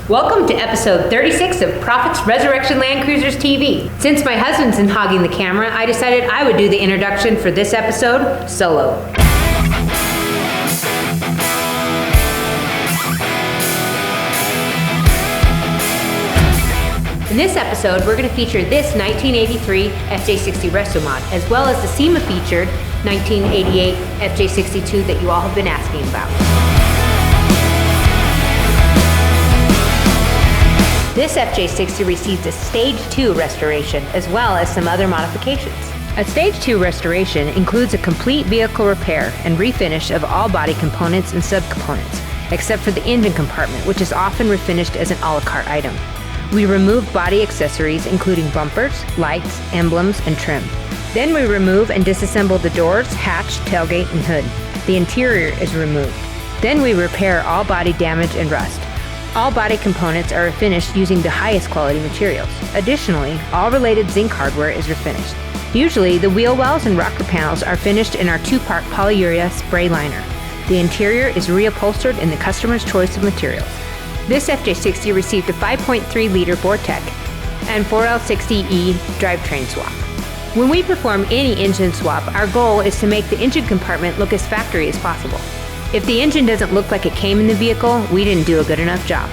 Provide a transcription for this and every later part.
Welcome to episode 36 of Proffitts Resurrection Land Cruisers TV. Since my husband's in hogging the camera, I decided I would do the introduction for this episode solo. In this episode, we're going to feature this 1983 FJ60 Resto Mod, as well as the SEMA featured 1988 FJ62 that you all have been asking about. This FJ60 received a Stage 2 restoration, as well as some other modifications. A Stage 2 restoration includes a complete vehicle repair and refinish of all body components and subcomponents, except for the engine compartment, which is often refinished as an a la carte item. We removed body accessories including bumpers, lights, emblems, and trim. Then we remove and disassemble the doors, hatch, tailgate, and hood. The interior is removed. Then we repair all body damage and rust. All body components are refinished using the highest quality materials. Additionally, all related zinc hardware is refinished. Usually, the wheel wells and rocker panels are finished in our two-part polyurea spray liner. The interior is reupholstered in the customer's choice of materials. This FJ60 received a 5.3-liter Vortec and 4L60E drivetrain swap. When we perform any engine swap, our goal is to make the engine compartment look as factory as possible. If the engine doesn't look like it came in the vehicle, we didn't do a good enough job.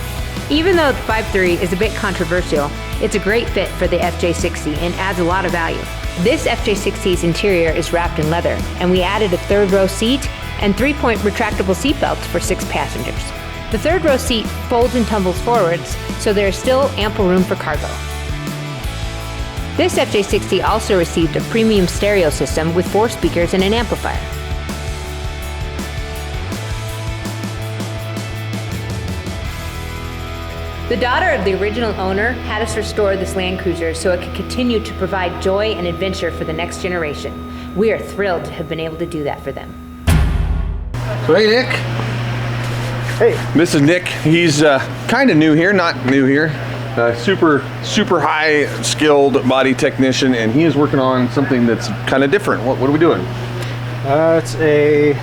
Even though the 5.3 is a bit controversial, it's a great fit for the FJ60 and adds a lot of value. This FJ60's interior is wrapped in leather, and we added a third-row seat and 3-point retractable seat belts for 6 passengers. The third-row seat folds and tumbles forwards, so there is still ample room for cargo. This FJ60 also received a premium stereo system with 4 speakers and an amplifier. The daughter of the original owner had us restore this Land Cruiser so it could continue to provide joy and adventure for the next generation. We are thrilled to have been able to do that for them. So hey Nick. Hey. This is Nick. He's kind of new here, not new here. Super high skilled body technician, and he is working on something that's kind of different. What are we doing? It's a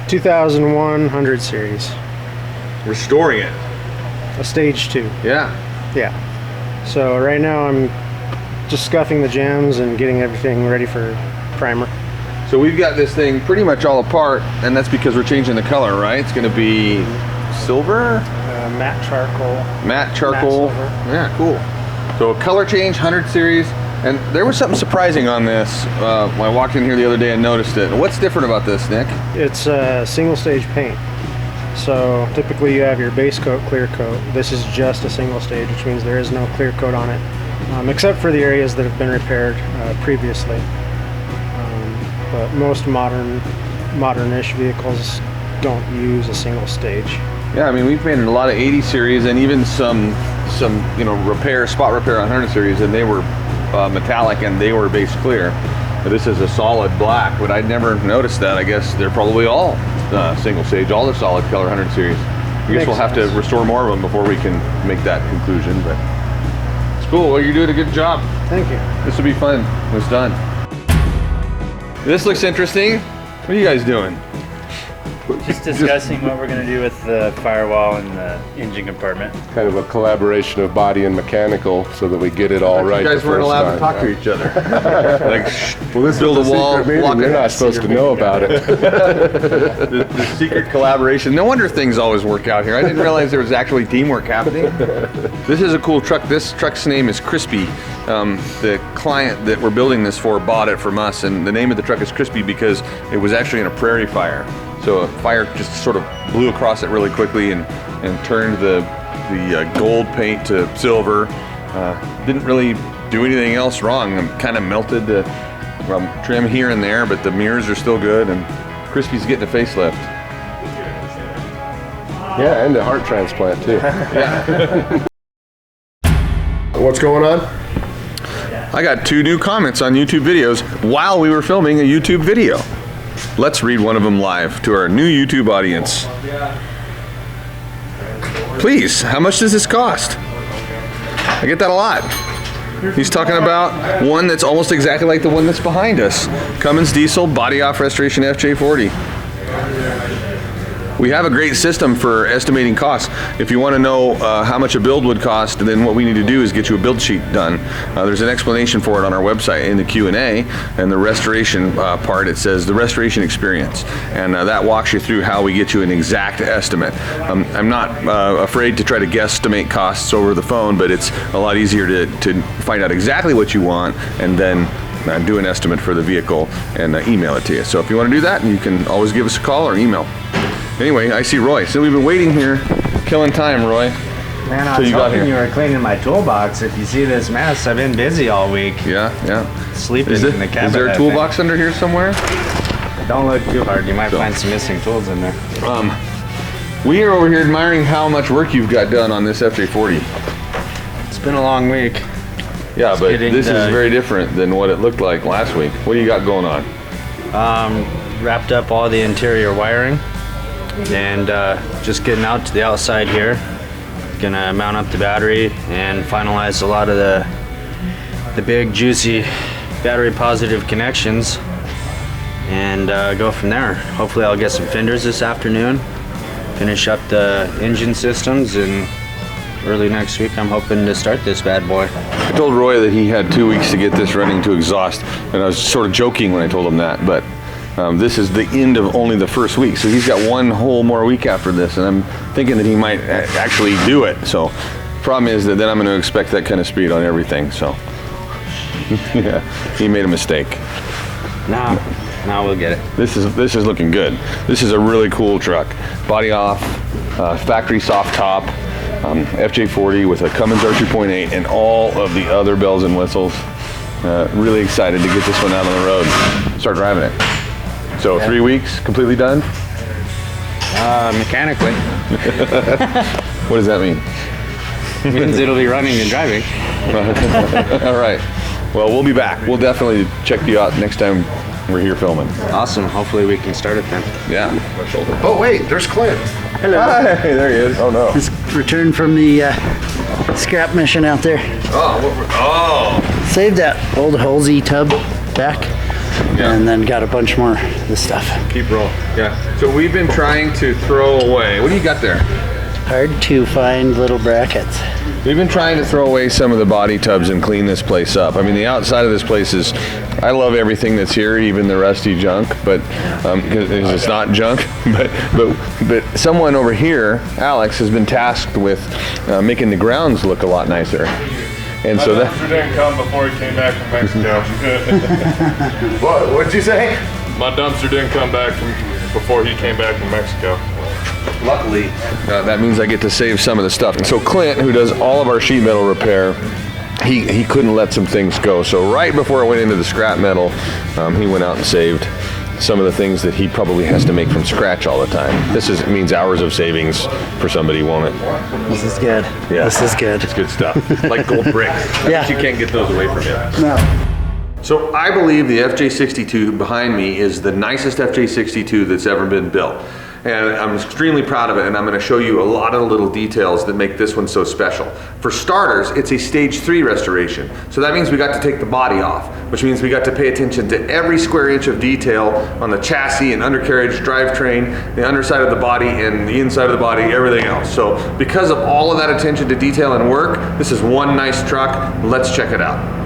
2001 100 series. Restoring it. A Stage 2. Yeah. Yeah. So right now I'm just scuffing the jams and getting everything ready for primer. So we've got this thing pretty much all apart, and that's because we're changing the color, right? It's going to be silver? Matte charcoal. Matte charcoal. Matte Yeah, cool. So a color change, 100 series. And there was something surprising on this when I walked in here the other day and noticed it. What's different about this, Nick? It's a single stage paint. So typically you have your base coat, clear coat. This is just a single stage, which means there is no clear coat on it, except for the areas that have been repaired previously. But most modern-ish vehicles don't use a single stage. Yeah, I mean, we've painted a lot of 80 series and even some spot repair on 100 series, and they were metallic and they were base clear. But this is a solid black, but I'd never noticed that. I guess they're probably all single stage, all the solid color 100 series. I guess we'll have to restore more of them before we can make that conclusion, but it's cool. Well, you're doing a good job. Thank you. This will be fun when it's done. This looks interesting. What are you guys doing? Just discussing what we're going to do with the firewall and the engine compartment. Kind of a collaboration of body and mechanical so that we get it all right. You guys weren't allowed to talk to each other. Like, well, this build a wall. You're not supposed to know about it. the secret collaboration. No wonder things always work out here. I didn't realize there was actually teamwork happening. This is a cool truck. This truck's name is Crispy. The client that we're building this for bought it from us, and the name of the truck is Crispy because it was actually in a prairie fire. So a fire just sort of blew across it really quickly and turned the gold paint to silver. Didn't really do anything else wrong. Kind of melted the trim here and there, but the mirrors are still good, and Crispy's getting a facelift. Yeah, and a heart transplant too. Yeah. What's going on? I got 2 new comments on YouTube videos while we were filming a YouTube video. Let's read one of them live to our new YouTube audience. Please, how much does this cost? I get that a lot. He's talking about one that's almost exactly like the one that's behind us. Cummins diesel body off restoration FJ40. we have a great system for estimating costs. If you want to know how much a build would cost, then what we need to do is get you a build sheet done. There's an explanation for it on our website in the Q&A, and the restoration part, it says the restoration experience, and that walks you through how we get you an exact estimate. I'm not afraid to try to guesstimate costs over the phone, but it's a lot easier to find out exactly what you want and then do an estimate for the vehicle and email it to you. So if you want to do that, you can always give us a call or email. Anyway, I see Roy. So we've been waiting here, killing time, Roy. Man, I was hoping you were cleaning my toolbox. If you see this mess, I've been busy all week. Yeah. Sleeping in the cabin. Is there a toolbox under here somewhere? Don't look too hard. You might find some missing tools in there. We are over here admiring how much work you've got done on this FJ40. It's been a long week. Yeah, but this is very different than what it looked like last week. What do you got going on? Wrapped up all the interior wiring and just getting out to the outside here. Gonna mount up the battery and finalize a lot of the big juicy battery positive connections and go from there. Hopefully I'll get some fenders this afternoon, finish up the engine systems, and early next week I'm hoping to start this bad boy. I told Roy that he had 2 weeks to get this running to exhaust, and I was sort of joking when I told him that, but this is the end of only the first week, so he's got one whole more week after this, and I'm thinking that he might actually do it. So problem is that then I'm going to expect that kind of speed on everything, so yeah, he made a mistake. Now we'll get it. This is looking good. This is a really cool truck. Body off, factory soft top, FJ40 with a Cummins R2.8 and all of the other bells and whistles. Really excited to get this one out on the road, start driving it. So 3 weeks, completely done? Mechanically. What does that mean? Means it'll be running and driving. All right. Well, we'll be back. We'll definitely check you out next time we're here filming. Awesome. Hopefully we can start it then. Yeah. Oh wait, there's Clint. Hello. Hi, there he is. Oh no. Just returned from the scrap mission out there. Oh. Saved that old Halsey tub back. Yeah. And then got a bunch more of this stuff. Keep rolling. Yeah. So we've been trying to throw away. What do you got there? Hard to find little brackets. We've been trying to throw away some of the body tubs and clean this place up. I mean, the outside of this place is, I love everything that's here, even the rusty junk, but it's not junk. But someone over here, Alex, has been tasked with making the grounds look a lot nicer. And so that didn't come before he came back from Mexico. What'd you say? My dumpster didn't come back before he came back from Mexico. Luckily, that means I get to save some of the stuff. And so Clint, who does all of our sheet metal repair, he couldn't let some things go. So right before it went into the scrap metal, he went out and saved some of the things that he probably has to make from scratch all the time. This means hours of savings for somebody, won't it? This is good. Yeah. This is good. It's good stuff. Like gold bricks. Yeah. You can't get those away from you. No. So I believe the FJ62 behind me is the nicest FJ62 that's ever been built. And I'm extremely proud of it, and I'm going to show you a lot of the little details that make this one so special. For starters, it's a stage 3 restoration. So that means we got to take the body off, which means we got to pay attention to every square inch of detail on the chassis and undercarriage, drivetrain, the underside of the body and the inside of the body, everything else. So because of all of that attention to detail and work, this is one nice truck. Let's check it out.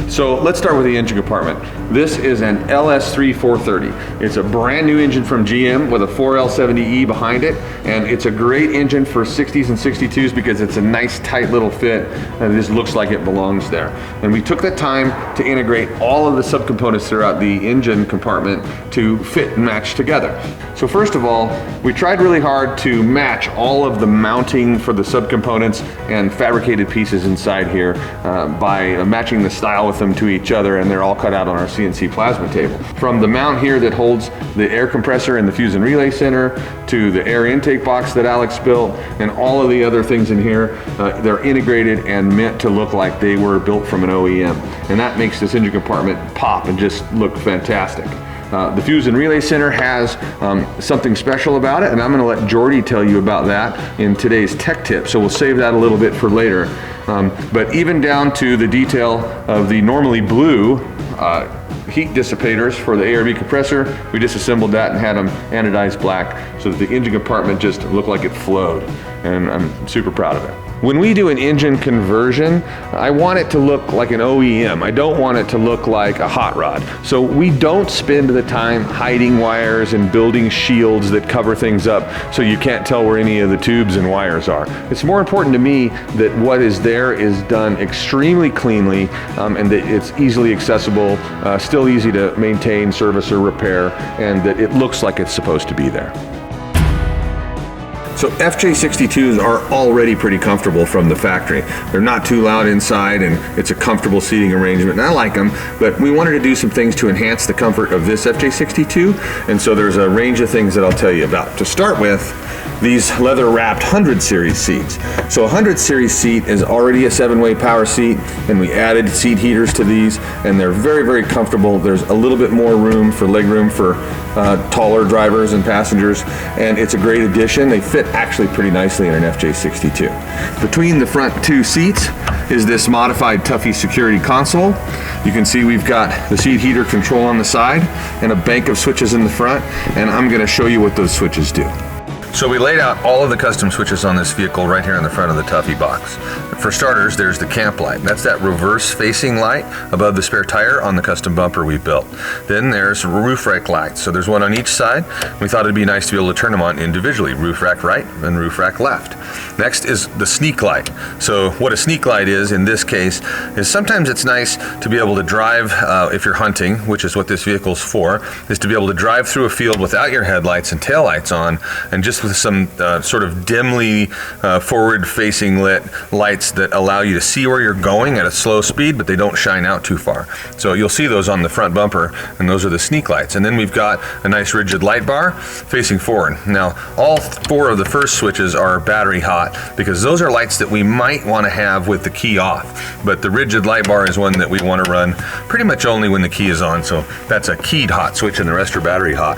So let's start with the engine compartment. This is an LS3 430. It's a brand new engine from GM with a 4L70E behind it, and it's a great engine for 60s and 62s because it's a nice tight little fit and it just looks like it belongs there. And we took the time to integrate all of the subcomponents throughout the engine compartment to fit and match together. So first of all, we tried really hard to match all of the mounting for the subcomponents and fabricated pieces inside here by matching the style with them to each other, and they're all cut out on our CNC plasma table. From the mount here that holds the air compressor and the fuse and relay center to the air intake box that Alex built and all of the other things in here, they're integrated and meant to look like they were built from an OEM. And that makes this engine compartment pop and just look fantastic. The Fuse and Relay Center has something special about it, and I'm going to let Jordy tell you about that in today's tech tip, so we'll save that a little bit for later. But even down to the detail of the normally blue heat dissipators for the ARB compressor, we disassembled that and had them anodized black so that the engine compartment just looked like it flowed, and I'm super proud of it. When we do an engine conversion, I want it to look like an OEM. I don't want it to look like a hot rod. So we don't spend the time hiding wires and building shields that cover things up so you can't tell where any of the tubes and wires are. It's more important to me that what is there is done extremely cleanly, and that it's easily accessible, still easy to maintain, service, or repair, and that it looks like it's supposed to be there. So FJ62s are already pretty comfortable from the factory. They're not too loud inside, and it's a comfortable seating arrangement, and I like them, but we wanted to do some things to enhance the comfort of this FJ62, and so there's a range of things that I'll tell you about. To start with, these leather-wrapped 100 series seats. So a 100 series seat is already a 7-way power seat, and we added seat heaters to these, and they're very, very comfortable. There's a little bit more room for legroom for taller drivers and passengers, and it's a great addition. They fit actually pretty nicely in an FJ62. Between the front two seats is this modified Tuffy security console. You can see we've got the seat heater control on the side and a bank of switches in the front, and I'm going to show you what those switches do. So we laid out all of the custom switches on this vehicle right here in the front of the Tuffy box. For starters, there's the camp light. That's that reverse facing light above the spare tire on the custom bumper we built. Then there's roof rack lights. So there's one on each side. We thought it'd be nice to be able to turn them on individually, roof rack right and roof rack left. Next is the sneak light. So what a sneak light is in this case is sometimes it's nice to be able to drive, if you're hunting, which is what this vehicle's for, is to be able to drive through a field without your headlights and taillights on, and just with some sort of dimly forward-facing lit lights that allow you to see where you're going at a slow speed, but they don't shine out too far. So you'll see those on the front bumper, and those are the sneak lights. And then we've got a nice rigid light bar facing forward. Now, all four of the first switches are battery hot because those are lights that we might want to have with the key off. But the rigid light bar is one that we want to run pretty much only when the key is on. So that's a keyed hot switch, and the rest are battery hot.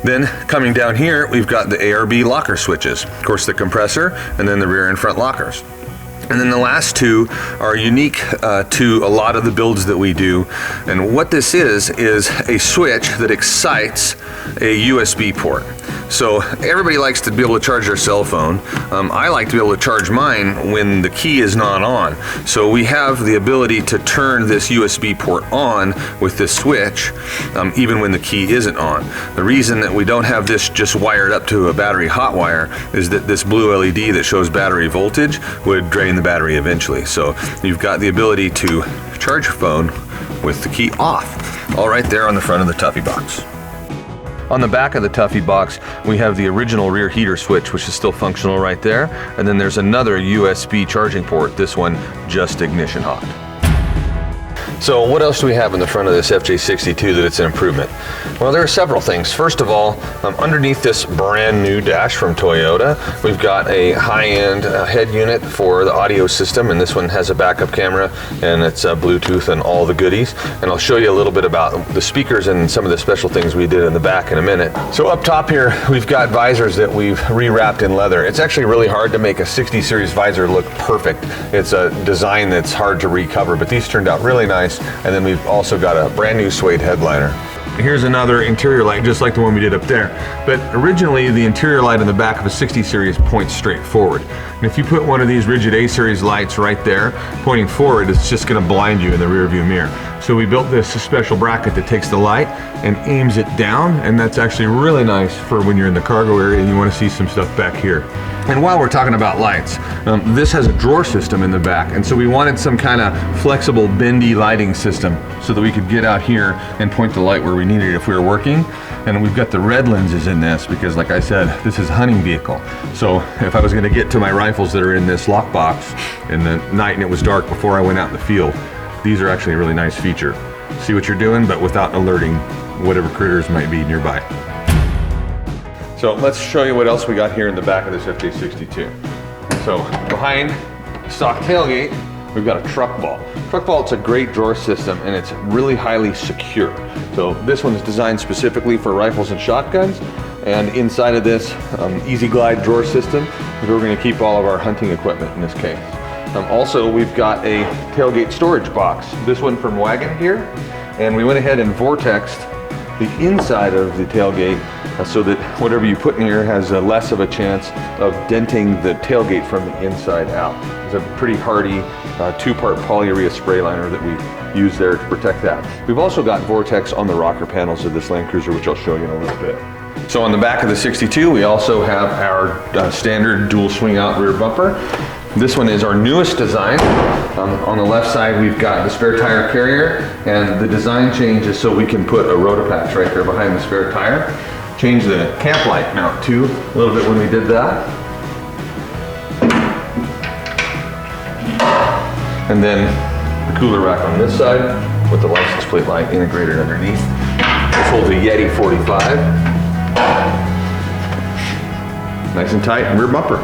Then coming down here, we've got the ARB locker switches. Of course, the compressor, and then the rear and front lockers. And then the last two are unique to a lot of the builds that we do. And what this is a switch that excites a USB port. So everybody likes to be able to charge their cell phone. I like to be able to charge mine when the key is not on. So we have the ability to turn this USB port on with this switch, even when the key isn't on. The reason that we don't have this just wired up to a battery hot wire is that this blue LED that shows battery voltage would drain the battery eventually. So you've got the ability to charge your phone with the key off, all right there on the front of the Tuffy box. On the back of the Tuffy box, we have the original rear heater switch, which is still functional right there. And then there's another USB charging port, this one just ignition hot. So what else do we have in the front of this FJ62 that it's an improvement? Well, there are several things. First of all, underneath this brand new dash from Toyota, we've got a high-end head unit for the audio system, and this one has a backup camera, and it's Bluetooth and all the goodies. And I'll show you a little bit about the speakers and some of the special things we did in the back in a minute. So up top here, we've got visors that we've rewrapped in leather. It's actually really hard to make a 60 series visor look perfect. It's a design that's hard to recover, but these turned out really nice. And then we've also got a brand new suede headliner. Here's another interior light, just like the one we did up there. But originally, the interior light in the back of a 60 series points straight forward. And if you put one of these rigid A series lights right there, pointing forward, it's just gonna blind you in the rear view mirror. So we built this special bracket that takes the light and aims it down, and that's actually really nice for when you're in the cargo area and you wanna see some stuff back here. And while we're talking about lights, this has a drawer system in the back, and so we wanted some kind of flexible, bendy lighting system so that we could get out here and point the light where we needed it if we were working. And we've got the red lenses in this because, like I said, this is a hunting vehicle. So if I was going to get to my rifles that are in this lockbox in the night and it was dark before I went out in the field, these are actually a really nice feature. See what you're doing, but without alerting whatever critters might be nearby. So let's show you what else we got here in the back of this FJ62. So behind stock tailgate, we've got a truck vault. Truck vault's a great drawer system and it's really highly secure. So this one's designed specifically for rifles and shotguns. And inside of this Easy Glide drawer system, we're going to keep all of our hunting equipment in this case. Also, we've got a tailgate storage box. This one from Wagon here. And we went ahead and vortexed the inside of the tailgate so that whatever you put in here has less of a chance of denting the tailgate from the inside out. It's a pretty hardy two-part polyurea spray liner that we use there to protect that. We've also got Vortex on the rocker panels of this Land Cruiser, which I'll show you in a little bit. So on the back of the 62, we also have our standard dual swing out rear bumper. This one is our newest design. On the left side, we've got the spare tire carrier, and the design change is so we can put a rotopatch right there behind the spare tire. Change the camp light mount too, a little bit when we did that. And then the cooler rack on this side with the license plate light integrated underneath. This holds a Yeti 45. Nice and tight rear bumper.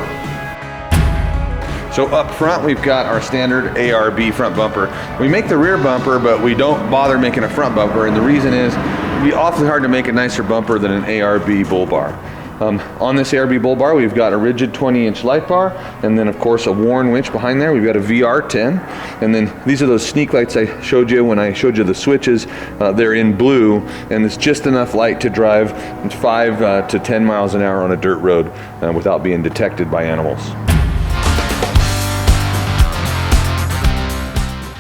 So up front, we've got our standard ARB front bumper. We make the rear bumper, but we don't bother making a front bumper, and the reason is it'd be awfully hard to make a nicer bumper than an ARB bull bar. On this ARB bull bar, we've got a rigid 20-inch light bar, and then of course a Warren winch behind there. We've got a VR10, and then these are those sneak lights I showed you when I showed you the switches. They're in blue, and it's just enough light to drive 5 to 10 miles an hour on a dirt road without being detected by animals.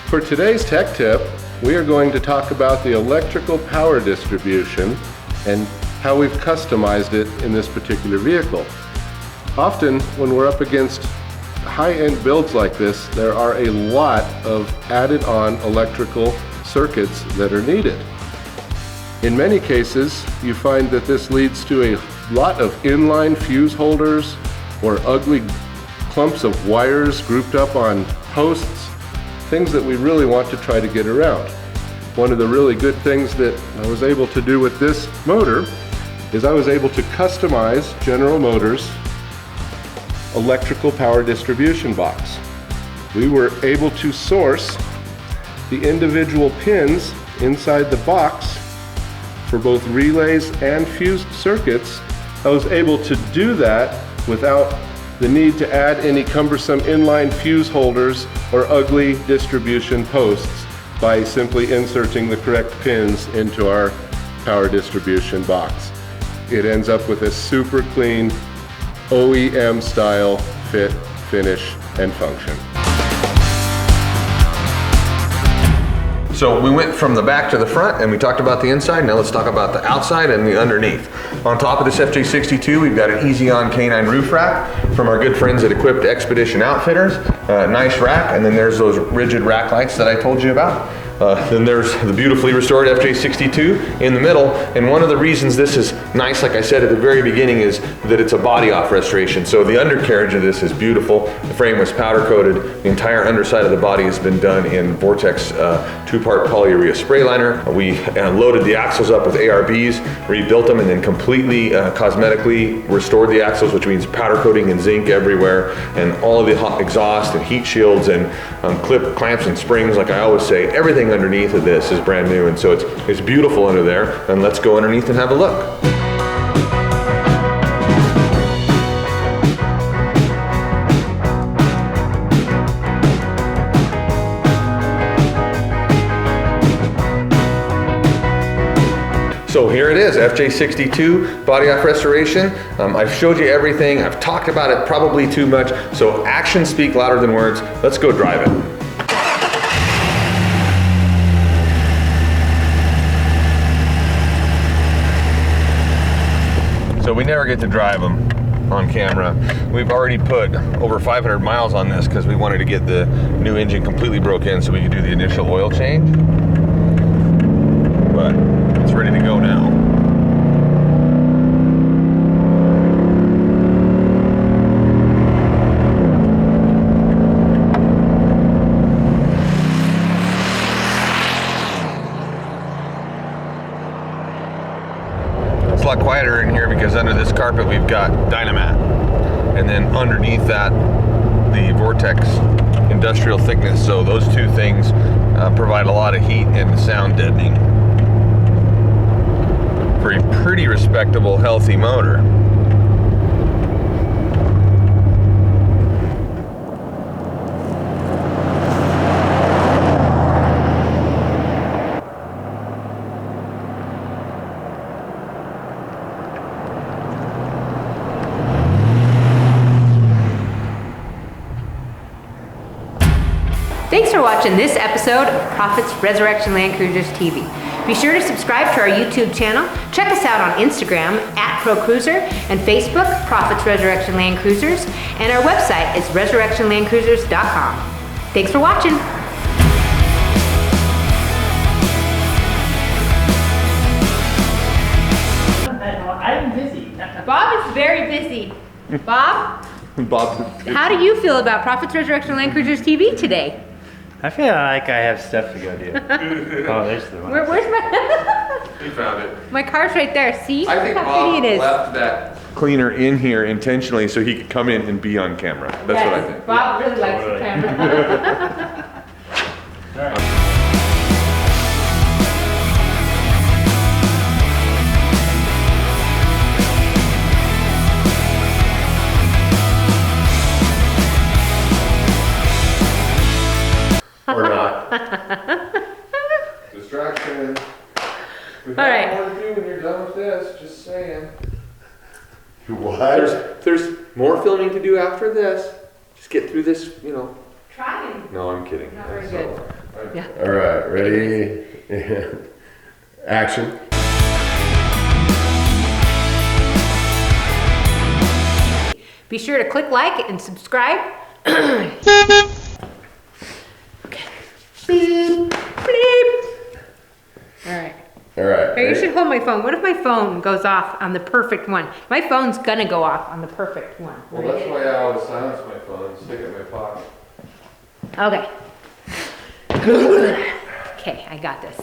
For today's tech tip, we are going to talk about the electrical power distribution and how we've customized it in this particular vehicle. Often, when we're up against high-end builds like this, there are a lot of added-on electrical circuits that are needed. In many cases, you find that this leads to a lot of inline fuse holders or ugly clumps of wires grouped up on posts, things that we really want to try to get around. One of the really good things that I was able to do with this motor is I was able to customize General Motors' electrical power distribution box. We were able to source the individual pins inside the box for both relays and fused circuits. I was able to do that without the need to add any cumbersome inline fuse holders or ugly distribution posts by simply inserting the correct pins into our power distribution box. It ends up with a super clean OEM style fit, finish, and function. So we went from the back to the front and we talked about the inside. Now let's talk about the outside and the underneath. On top of this FJ62, we've got an Easy On K9 roof rack from our good friends at Equipped Expedition Outfitters. Nice rack, and then there's those rigid rack lights that I told you about. Then there's the beautifully restored FJ62 in the middle, and one of the reasons this is nice, like I said at the very beginning, is that it's a body off restoration. So the undercarriage of this is beautiful. The frame was powder coated. The entire underside of the body has been done in Vortex two-part polyurea spray liner. We loaded the axles up with ARBs, rebuilt them, and then completely cosmetically restored the axles, which means powder coating and zinc everywhere, and all of the hot exhaust and heat shields and clip clamps and springs. Like I always say, everything underneath of this is brand new, and so it's beautiful under there. And let's go underneath and have a look. So here it is, FJ62 body off restoration. I've showed you everything. I've talked about it probably too much. So actions speak louder than words. Let's go drive it. So we never get to drive them on camera. We've already put over 500 miles on this because we wanted to get the new engine completely broke in so we could do the initial oil change. But it's ready to go now. It's a lot quieter in here because under this carpet we've got Dynamat, and then underneath that the Vortex industrial thickness. So those two things provide a lot of heat and sound deadening for a pretty respectable, healthy motor. Thanks for watching this episode of Proffitts Resurrection Land Cruisers TV. Be sure to subscribe to our YouTube channel. Check us out on Instagram @ProCruiser and Facebook, Proffitts Resurrection Land Cruisers, and our website is resurrectionlandcruisers.com. Thanks for watching. I'm busy. Bob is very busy. Bob, Bob, how do you feel about Proffitts Resurrection Land Cruisers TV today? I feel like I have stuff to go do. Oh, there's the one. Where's my he found it. my car's right there? See I think how Bob pretty it is. left that cleaner in here intentionally so he could come in and be on camera. That's what I think. Bob really likes the camera. Or not. Distraction. We've All right. got more to do when you're done with this, just saying. What? There's more filming to do after this. Just get through this, you know. Trying. No, I'm kidding. Not very good. Yeah. All right, ready? Action. Be sure to click like and subscribe. Beep, beep. All right. All right. Here, you should hold my phone. What if my phone goes off on the perfect one? My phone's gonna go off on the perfect one. Well, that's why I always silence my phone and stick it in my pocket. Okay. Okay, I got this.